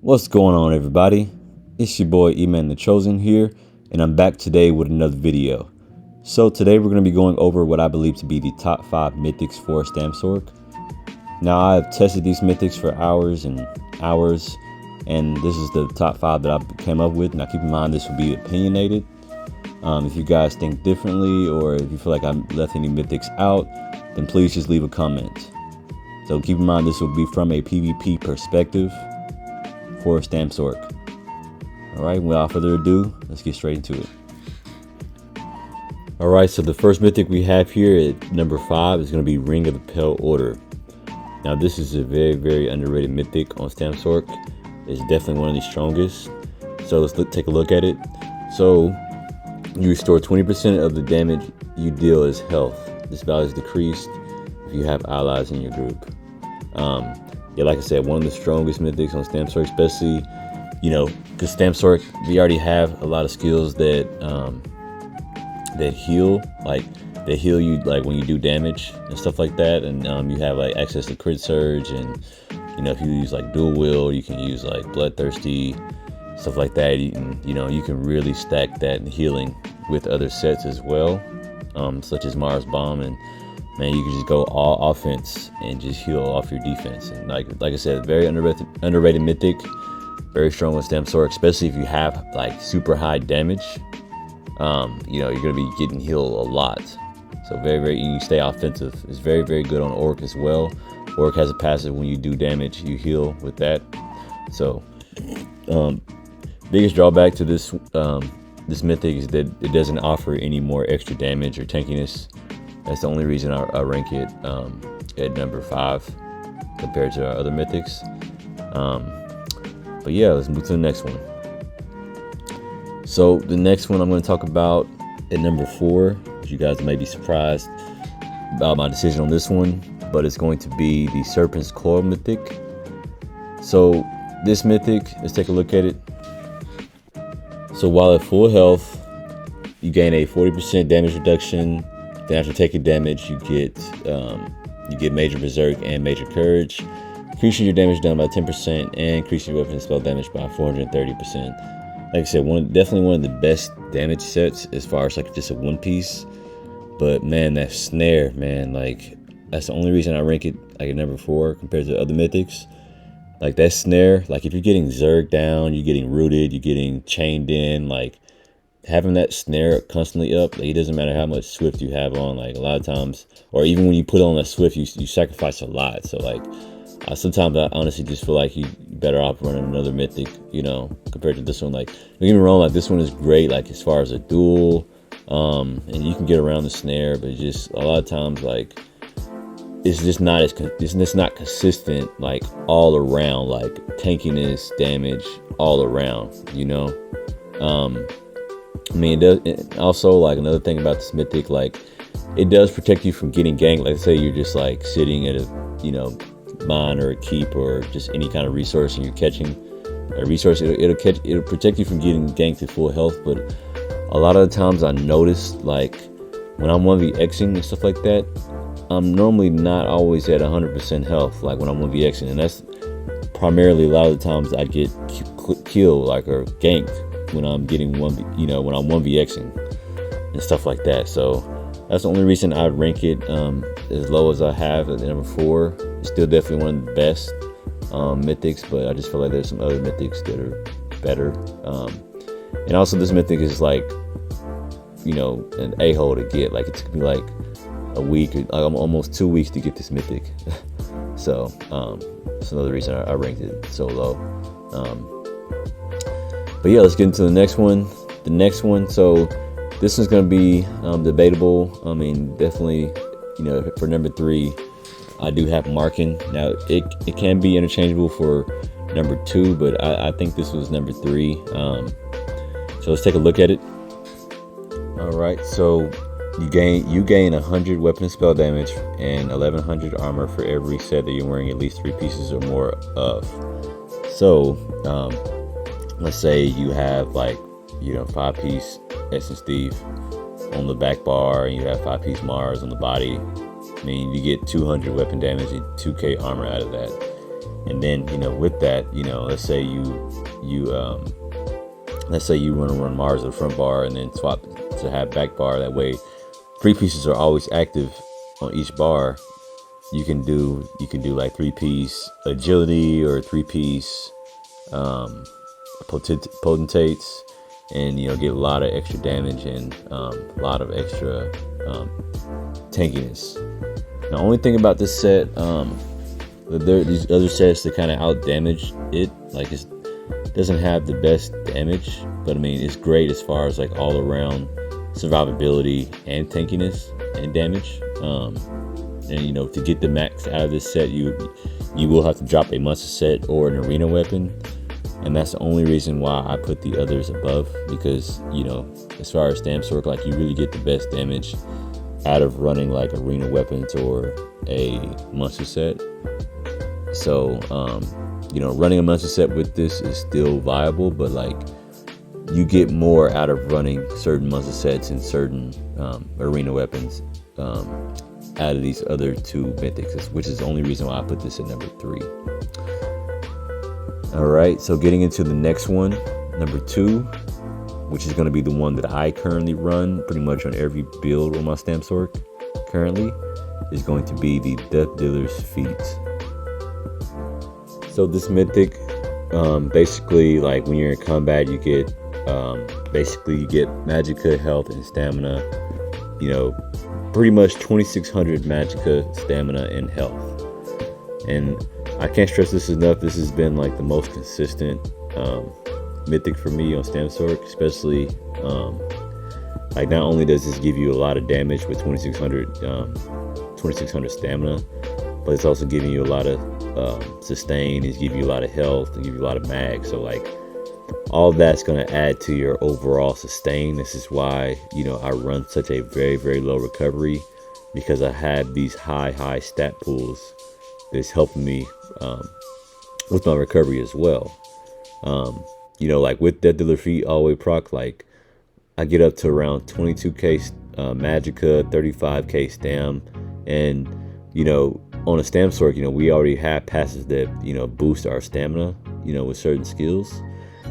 What's going on, everybody? It's your boy E-Man the Chosen here, and I'm back today with another video. So today we're going to be going over what I believe to be the top 5 mythics for Stamsorc. Now, I've tested these mythics for hours and hours, and this is the top 5 that I came up with. Now keep in mind this will be opinionated. If you guys think differently, or if you feel like I left any mythics out, then please just leave a comment. So keep in mind this will be from a PvP perspective for Stamsorc. Alright, without further ado, let's get straight into it. Alright, so the first mythic we have here at number 5 is going to be Ring of the Pale Order. Now this is a very underrated mythic on Stamsorc. It's definitely one of the strongest. So let's take a look at it. So you restore 20% of the damage you deal as health. This value is decreased if you have allies in your group. Yeah, like I said, one of the strongest mythics on Stamsorc, especially, because Stamsorc, we already have a lot of skills that that heal, they heal you like when you do damage and stuff like that, and you have like access to crit surge, and if you use like dual wield, you can use like bloodthirsty, stuff like that. You can really stack that healing with other sets as well, such as Mars Bomb, and man, you can just go all offense and just heal off your defense. And like I said, very underrated mythic, very strong with Stamsorc, especially if you have like super high damage. You're gonna be getting healed a lot. So very you stay offensive. It's very good on Orc as well. Orc has a passive, when you do damage, you heal with that. So biggest drawback to this this mythic is that it doesn't offer any more extra damage or tankiness. That's the only reason I rank it at number 5 compared to our other mythics. But yeah, let's move to the next one. So the next one I'm going to talk about at number 4. You guys may be surprised about my decision on this one, but it's going to be the Serpent's Coil mythic. So this mythic, let's take a look at it. So while at full health, you gain a 40% damage reduction. Then after taking damage, you get Major Berserk and Major Courage, increasing your damage done by 10% and increasing your weapon and spell damage by 430%. Like I said, definitely one of the best damage sets as far as like just a one piece. But man, that snare, man, like that's the only reason I rank it like at number 4 compared to other mythics. Like that snare, like if you're getting Zerg down, you're getting rooted, you're getting chained in, like having that snare constantly up, like it doesn't matter how much Swift you have on, like a lot of times, or even when you put on that Swift, you sacrifice a lot. So like sometimes I honestly just feel like you better off running another mythic, compared to this one. Like don't get me wrong, like this one is great, like as far as a duel, and you can get around the snare, but just a lot of times like it's just not consistent, like all around, like tankiness, damage all around, I mean, also like another thing about this mythic, like it does protect you from getting ganked. Like say you're just like sitting at a mine or a keep or just any kind of resource, and you're catching a resource, it'll protect you from getting ganked at full health. But a lot of the times I notice, like when I'm 1vxing and stuff like that, I'm normally not always at 100% health, like when I'm 1vxing, and that's primarily a lot of the times I get killed, like, or ganked when I'm getting when I'm 1vxing and stuff like that. So that's the only reason I rank it as low as I have at number 4. It's still definitely one of the best mythics, but I just feel like there's some other mythics that are better. And also this mythic is like, an a-hole to get. Like it took me like a week, like almost 2 weeks to get this mythic. So that's another reason I ranked it so low. But yeah, let's get into the next one. So this is going to be debatable. I mean, definitely, for number 3, I do have Markyn. Now, it can be interchangeable for number 2, but I think this was number 3. So let's take a look at it. All right, so you gain 100 weapon and spell damage and 1100 armor for every set that you're wearing at least 3 pieces or more of. So let's say you have like 5-piece Essence Thief on the back bar, and you have 5-piece Mars on the body. I mean, you get 200 weapon damage and 2k armor out of that. And then, you know, with that, you know, let's say you want to run Mars at the front bar and then swap to have back bar. That way, 3 pieces are always active on each bar. You can do like 3-piece agility or 3-piece potentates, and you know, get a lot of extra damage and a lot of extra tankiness. The only thing about this set, these other sets that kind of out damage it, like it doesn't have the best damage, but I mean it's great as far as like all around survivability and tankiness and damage. And you know, to get the max out of this set, you will have to drop a monster set or an arena weapon, and that's the only reason why I put the others above, because you know, as far as Stamsorc, like you really get the best damage out of running like arena weapons or a monster set. So you know, running a monster set with this is still viable, but like you get more out of running certain monster sets and certain arena weapons out of these other 2 mythics, which is the only reason why I put this at number 3. Alright, so getting into the next one, number 2, which is going to be the one that I currently run pretty much on every build on my Stamsorc currently, is going to be the Death Dealer's Fete. So this mythic, basically, like when you're in combat, you get magicka, health, and stamina. You know, pretty much 2600 magicka, stamina, and health. And I can't stress this enough. This has been like the most consistent mythic for me on Stamsorc, especially like not only does this give you a lot of damage with 2600 stamina, but it's also giving you a lot of sustain. It's giving you a lot of health, and give you a lot of mag. So like all of that's going to add to your overall sustain. This is why, you know, I run such a very, very low recovery, because I have these high stat pools that's helping me with my recovery as well. You know, like with Death Dealer Fete all the way proc, like I get up to around 22k magicka, 35k stam, and you know, on a Stamsorc, you know, we already have passes that, you know, boost our stamina, you know, with certain skills.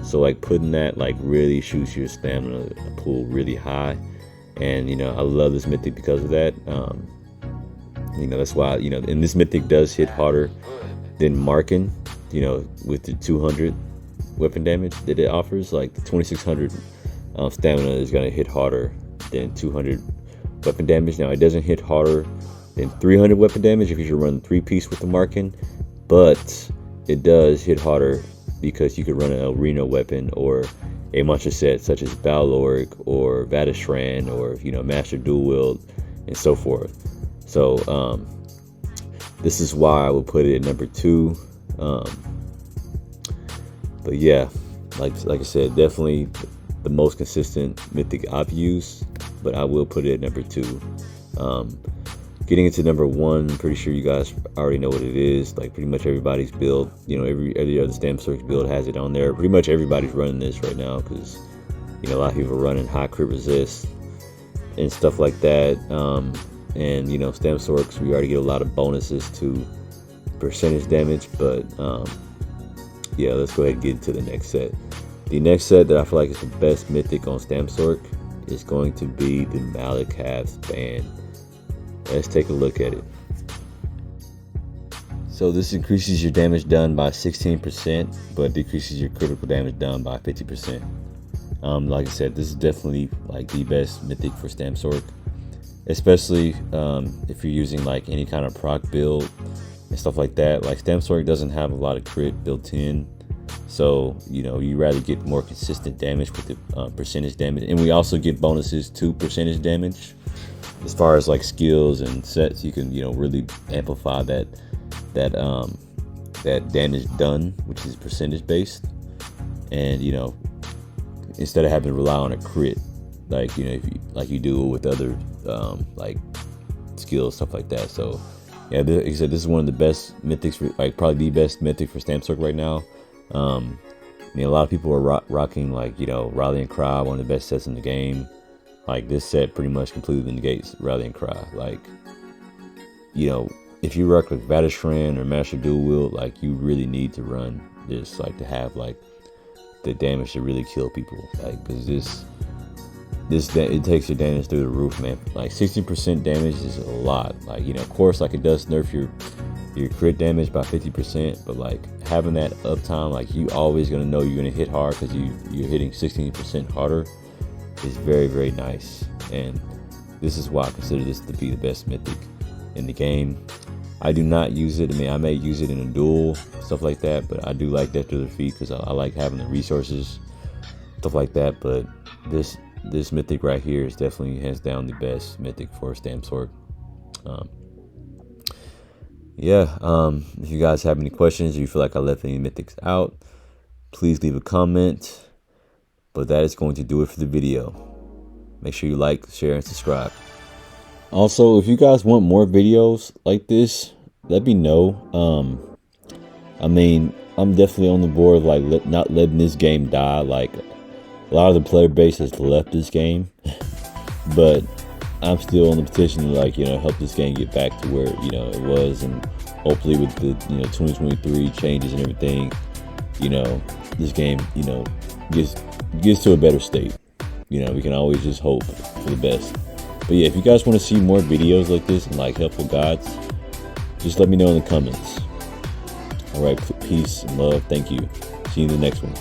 So like putting that like really shoots your stamina pool really high, and you know, I love this mythic because of that. You know, that's why, you know, and this mythic does hit harder than Markyn, you know, with the 200 weapon damage that it offers. Like the 2600 stamina is going to hit harder than 200 weapon damage. Now it doesn't hit harder than 300 weapon damage if you run 3-piece with the Markyn, but it does hit harder because you could run an arena weapon or a monster set such as Balorg or Vadishran, or you know, Master Dual Wield and so forth. So this is why I would put it at number 2. But yeah, like I said, definitely the most consistent mythic I've used, but I will put it at number 2. Getting into number 1, I'm pretty sure you guys already know what it is. Like pretty much everybody's build, you know, every other Stamsorc build has it on there. Pretty much everybody's running this right now, because you know, a lot of people are running high crit resist and stuff like that. And you know, Stamsorcs, we already get a lot of bonuses to percentage damage, but yeah, let's go ahead and get into the next set. The next set that I feel like is the best mythic on Stamsorc is going to be the Malacath band. Let's take a look at it. So this increases your damage done by 16%, but decreases your critical damage done by 50%. Like I said, this is definitely like the best mythic for Stamsorc, especially if you're using like any kind of proc build and stuff like that. Like Stamsorc doesn't have a lot of crit built in, so you know, you rather get more consistent damage with the percentage damage. And we also get bonuses to percentage damage as far as like skills and sets. You can, you know, really amplify that damage done, which is percentage based. And you know, instead of having to rely on a crit, like, you know, if you like you do with other like skills, stuff like that. So yeah, like I said, this is one of the best mythics for, like probably the best mythic for Stamsorc right now. I mean, a lot of people are rocking like, you know, Rally and Cry, one of the best sets in the game. Like this set pretty much completely negates Rally and Cry. Like, you know, if you rock like Vatishran or Master Dual Wield, like you really need to run this, like to have like the damage to really kill people, like because it takes your damage through the roof, man. Like 60% damage is a lot. Like, you know, of course, like it does nerf your crit damage by 50%, but like having that uptime, like you always gonna know you're gonna hit hard because you're hitting 16% harder is very, very nice. And this is why I consider this to be the best mythic in the game. I do not use it. I mean, I may use it in a duel, stuff like that, but I do like Death to the Feet because I like having the resources, stuff like that. But this mythic right here is definitely hands down the best mythic for Stamsorc. If you guys have any questions or you feel like I left any mythics out, please leave a comment. But that is going to do it for the video. Make sure you like, share, and subscribe. Also, if you guys want more videos like this, let me know. I mean, I'm definitely on the board of like not letting this game die. Like a lot of the player base has left this game, but I'm still on the petition to, like, you know, help this game get back to where, you know, it was, and hopefully with the, you know, 2023 changes and everything, you know, this game, you know, gets to a better state. You know, we can always just hope for the best. But yeah, if you guys want to see more videos like this and like helpful guides, just let me know in the comments. All right, peace and love. Thank you. See you in the next one.